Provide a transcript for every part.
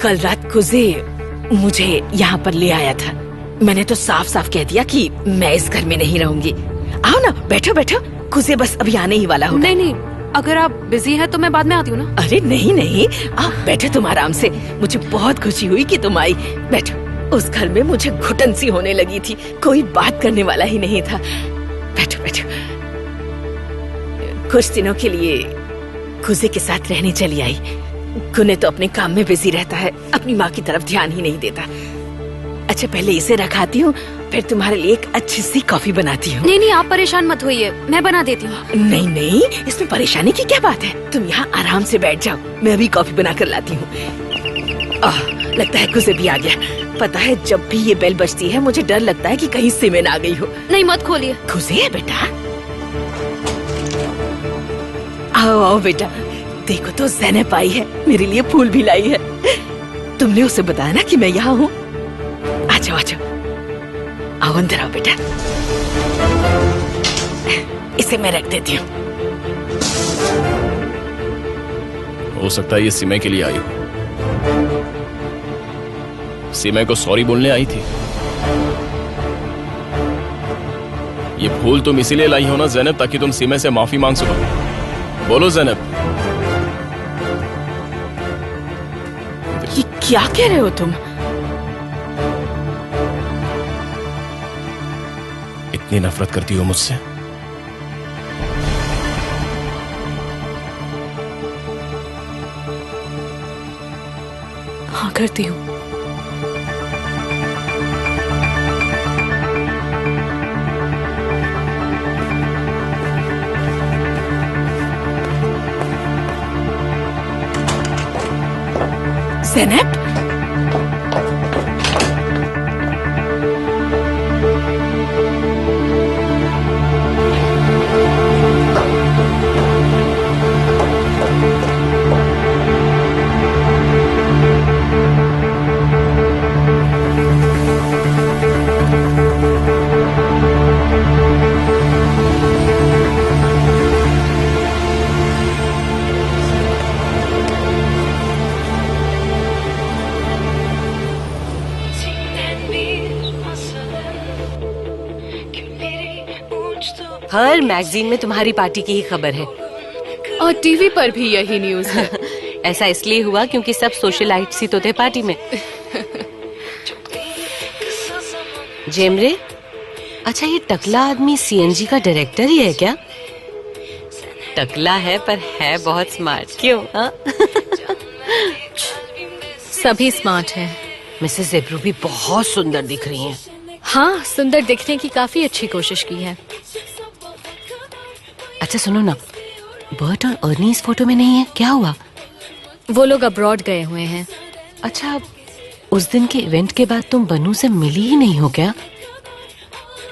कल रात कुजे मुझे यहाँ पर ले आया था। मैंने तो साफ साफ कह दिया कि मैं इस घर में नहीं रहूंगी। आओ ना, बैठो बैठो, कुजे बस अभी आने ही वाला होगा। नहीं नहीं, अगर आप बिजी है तो मैं बाद में आती हूँ ना। अरे नहीं नहीं, आप बैठो तुम आराम से। मुझे बहुत खुशी हुई कि तुम आई। बैठो। उस घर में मुझे घुटन सी होने लगी थी, कोई बात करने वाला ही नहीं था। बैठो बैठो। कुछ दिनों के लिए कुजे के साथ रहने चली आई। कुने तो अपने काम में बिजी रहता है, अपनी माँ की तरफ ध्यान ही नहीं देता। अच्छा, पहले इसे रखाती हूँ, फिर तुम्हारे लिए एक अच्छी सी कॉफी बनाती हूँ। नहीं नहीं, आप परेशान मत होइए, मैं बना देती हूँ। नहीं नहीं, इसमें परेशानी की क्या बात है। तुम यहाँ आराम से बैठ जाओ, मैं अभी कॉफी बना कर लाती हूँ। लगता है कुसे भी आ गया। पता है, जब भी ये बेल बजती है मुझे डर लगता है कि कहीं सिमेन आ गई हो। नहीं, मत खोलिए। कुसे है बेटा? आओ आओ बेटा, देखो तो ज़ैनब आई है, मेरे लिए फूल भी लाई है। तुमने उसे बताया ना कि मैं यहाँ हूँ। आ जाओ आ जाओ, आओ अंदर आओ बेटा। इसे मैं रख देती हूँ। हो सकता है ये सीमे के लिए आई हो। सीमे को सॉरी बोलने आई थी। ये फूल तुम इसीलिए लाई हो ना ज़ैनब, ताकि तुम सीमे से माफी मांग सको। बोलो ज़ैनब। ये क्या कह रहे हो तुम? इतनी नफरत करती हो मुझसे? हाँ, करती हूँ। ज़ैनब, हर मैगजीन में तुम्हारी पार्टी की ही खबर है और टीवी पर भी यही न्यूज़ है। ऐसा इसलिए हुआ क्योंकि सब सोशलाइट्स ही तो थे पार्टी में। जेमरे, अच्छा ये टकला आदमी सीएनजी का डायरेक्टर ही है क्या? टकला है पर है बहुत स्मार्ट, क्यों? हाँ? सभी स्मार्ट हैं। मिसेस जेब्रू भी बहुत सुंदर दिख रही हैं। हाँ, सुंदर दिखने की काफी अच्छी कोशिश की है। अच्छा सुनो ना, बर्ट और अर्नी इस फोटो में नहीं है, क्या हुआ? वो लोग अब्रॉड गए हुए हैं। अच्छा, उस दिन के इवेंट के बाद तुम बनू से मिली ही नहीं हो क्या?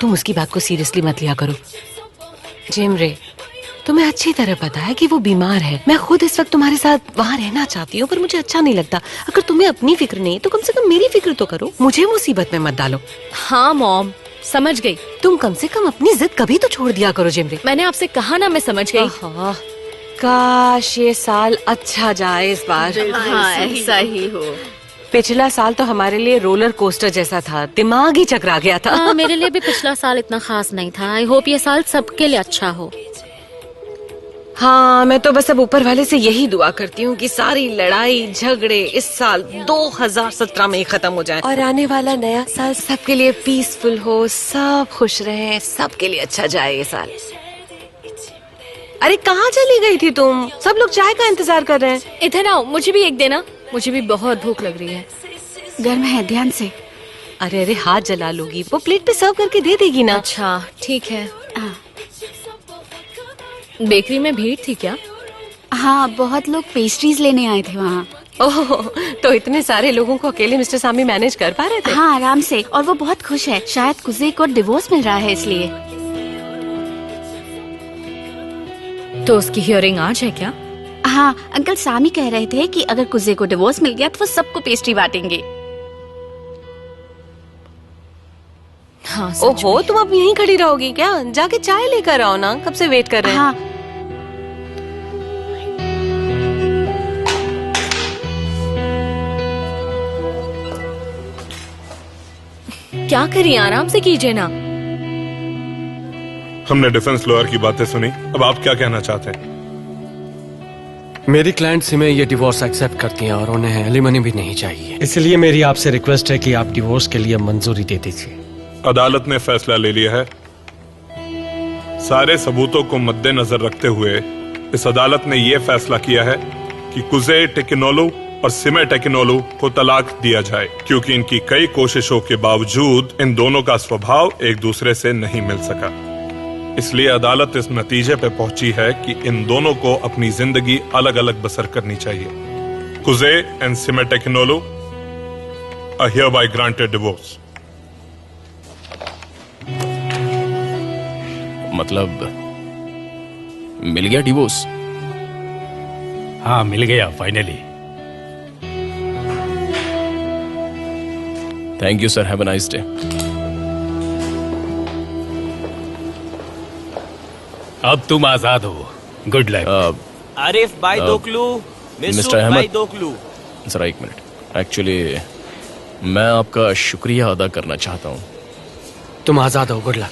तुम उसकी बात को सीरियसली मत लिया करो। जेमरे, तुम्हें अच्छी तरह पता है कि वो बीमार है। मैं खुद इस वक्त तुम्हारे साथ वहाँ रहना चाहती हूँ, पर मुझे अच्छा नहीं लगता। अगर तुम्हें अपनी फिक्र नहीं तो कम से कम मेरी फिक्र तो करो, मुझे मुसीबत में मत डालो। हाँ मॉम, समझ गई। तुम कम से कम अपनी जिद कभी तो छोड़ दिया करो जेमरे। मैंने आपसे कहा ना, मैं समझ गई। काश ये साल अच्छा जाए इस बार। हाँ, ऐसा ही हो। पिछला साल तो हमारे लिए रोलर कोस्टर जैसा था, दिमाग ही चकरा गया था। हाँ, मेरे लिए भी पिछला साल इतना खास नहीं था। आई होप ये साल सबके लिए अच्छा हो। हाँ, मैं तो बस अब ऊपर वाले से यही दुआ करती हूँ कि सारी लड़ाई झगड़े इस साल 2017 में ही खत्म हो जाए और आने वाला नया साल सबके लिए पीसफुल हो, सब खुश रहे, सबके लिए अच्छा जाए ये साल। अरे कहाँ चली गई थी तुम? सब लोग चाय का इंतजार कर रहे हैं। इधर आओ, मुझे भी एक देना। मुझे भी बहुत भूख लग रही है। गर्म है, ध्यान से। अरे अरे, हाथ जला लोगी, वो प्लेट पे सर्व करके दे देगी ना। अच्छा ठीक है। बेकरी में भीड़ थी क्या? हाँ, बहुत लोग पेस्ट्रीज लेने आए थे वहाँ। ओह, तो इतने सारे लोगों को अकेले मिस्टर सामी मैनेज कर पा रहे थे? हाँ, आराम से। और वो बहुत खुश है, शायद कुजे को डिवोर्स मिल रहा है इसलिए। तो उसकी हियरिंग आज है क्या? हाँ, अंकल सामी कह रहे थे कि अगर कुजे को डिवोर्स मिल गया तो वो सबको पेस्ट्री बांटेंगे। हाँ, ओहो, तुम अब यहीं खड़ी रहोगी क्या? जाके चाय लेकर आओ ना, कब से वेट कर रहे हैं। हाँ। क्या करिए, आराम से कीजिए ना। हमने डिफेंस लॉयर की बातें सुनी, अब आप क्या कहना चाहते हैं? मेरी क्लाइंट सिमे ये डिवोर्स एक्सेप्ट करती हैं और उन्हें एलिमनी भी नहीं चाहिए। इसलिए मेरी आपसे रिक्वेस्ट है कि आप डिवोर्स के लिए मंजूरी दे दीजिए। अदालत ने फैसला ले लिया है। सारे सबूतों को मद्देनजर रखते हुए इस अदालत ने यह फैसला किया है कि कुजे टेकिनोलू और सिमे टेकिनोलू को तलाक दिया जाए, क्योंकि इनकी कई कोशिशों के बावजूद इन दोनों का स्वभाव एक दूसरे से नहीं मिल सका। इसलिए अदालत इस नतीजे पे पहुंची है कि इन दोनों को अपनी जिंदगी अलग अलग बसर करनी चाहिए। कुजे एंड सिमे टेकिनोलू आर हियरबाय ग्रांटेड डिवोर्स। मतलब मिल गया डिवोर्स? हाँ, मिल गया finally. Thank you sir, have a nice day. अब तुम आजाद हो। Good luck. आरिफ भाई दोकलू, मिस्टर मिस्टर भाई अहमद। दोकलू। जरा एक मिनट, एक्चुअली मैं आपका शुक्रिया अदा करना चाहता हूँ। तुम आजाद हो, गुड लक।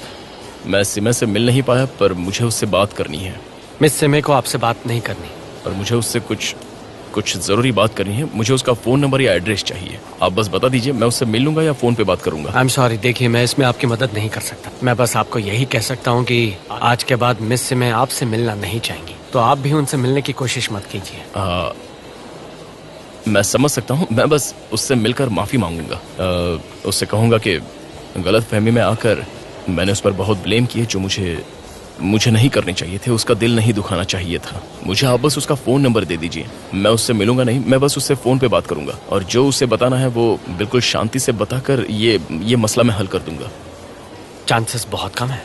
मैं सिमे से मिल नहीं पाया, पर मुझे उससे बात करनी है। मिस सिमे को आपसे बात नहीं करनी। और मुझे उससे कुछ जरूरी बात करनी है। मुझे उसका फोन नंबर या एड्रेस चाहिए। आप बस बता दीजिए, मैं उससे मिल लूंगा या फोन पे बात करूंगा। आई एम सॉरी, देखिए मैं इसमें आपकी मदद नहीं कर सकता। मैं बस आपको यही कह सकता हूँ कि आज के बाद मिस सिमे आपसे मिलना नहीं चाहेंगी, तो आप भी उनसे मिलने की कोशिश मत कीजिए। मैं समझ सकता हूँ, मैं बस उससे मिलकर माफी मांगूंगा। उससे कहूंगा कि गलत फहमी में आकर मैंने उस पर बहुत ब्लेम किए जो मुझे नहीं करने चाहिए थे। उसका दिल नहीं दुखाना चाहिए था। मुझे आप बस उसका फोन नंबर दे दीजिए। मैं उससे मिलूंगा नहीं, मैं बस उससे फोन पे बात करूंगा, और जो उसे बताना है वो बिल्कुल शांति से बताकर ये मसला मैं हल कर दूंगा। चांसेस बहुत कम है।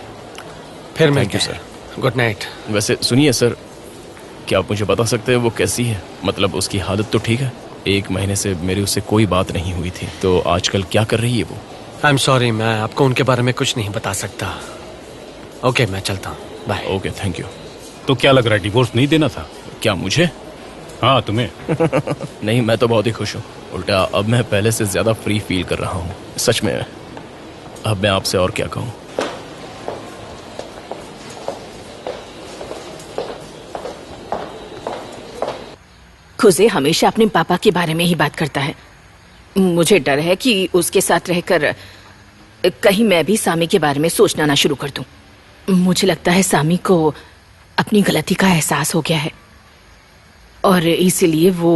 फिर Thank मिलते you, हैं। Good night. वैसे सुनिए सर, क्या आप मुझे बता सकते हैं वो कैसी है? मतलब उसकी हालत तो ठीक है? 1 महीने से मेरी उससे कोई बात नहीं हुई थी, तो आजकल क्या कर रही है वो? आई एम सॉरी, मैं आपको उनके बारे में कुछ नहीं बता सकता। ओके, मैं चलता हूँ, बाय। Okay, thank you. तो क्या लग रहा है, डिवोर्स नहीं देना था? क्या मुझे? हाँ, तुम्हें। नहीं, मैं तो बहुत ही खुश हूँ। उल्टा अब मैं पहले से ज्यादा फ्री फील कर रहा हूँ। सच में अब मैं आपसे और क्या कहूँ। खुजे हमेशा अपने पापा के बारे में ही बात करता है। मुझे डर है कि उसके साथ रहकर कहीं मैं भी सामी के बारे में सोचना ना शुरू कर दूं। मुझे लगता है सामी को अपनी गलती का एहसास हो गया है और इसीलिए वो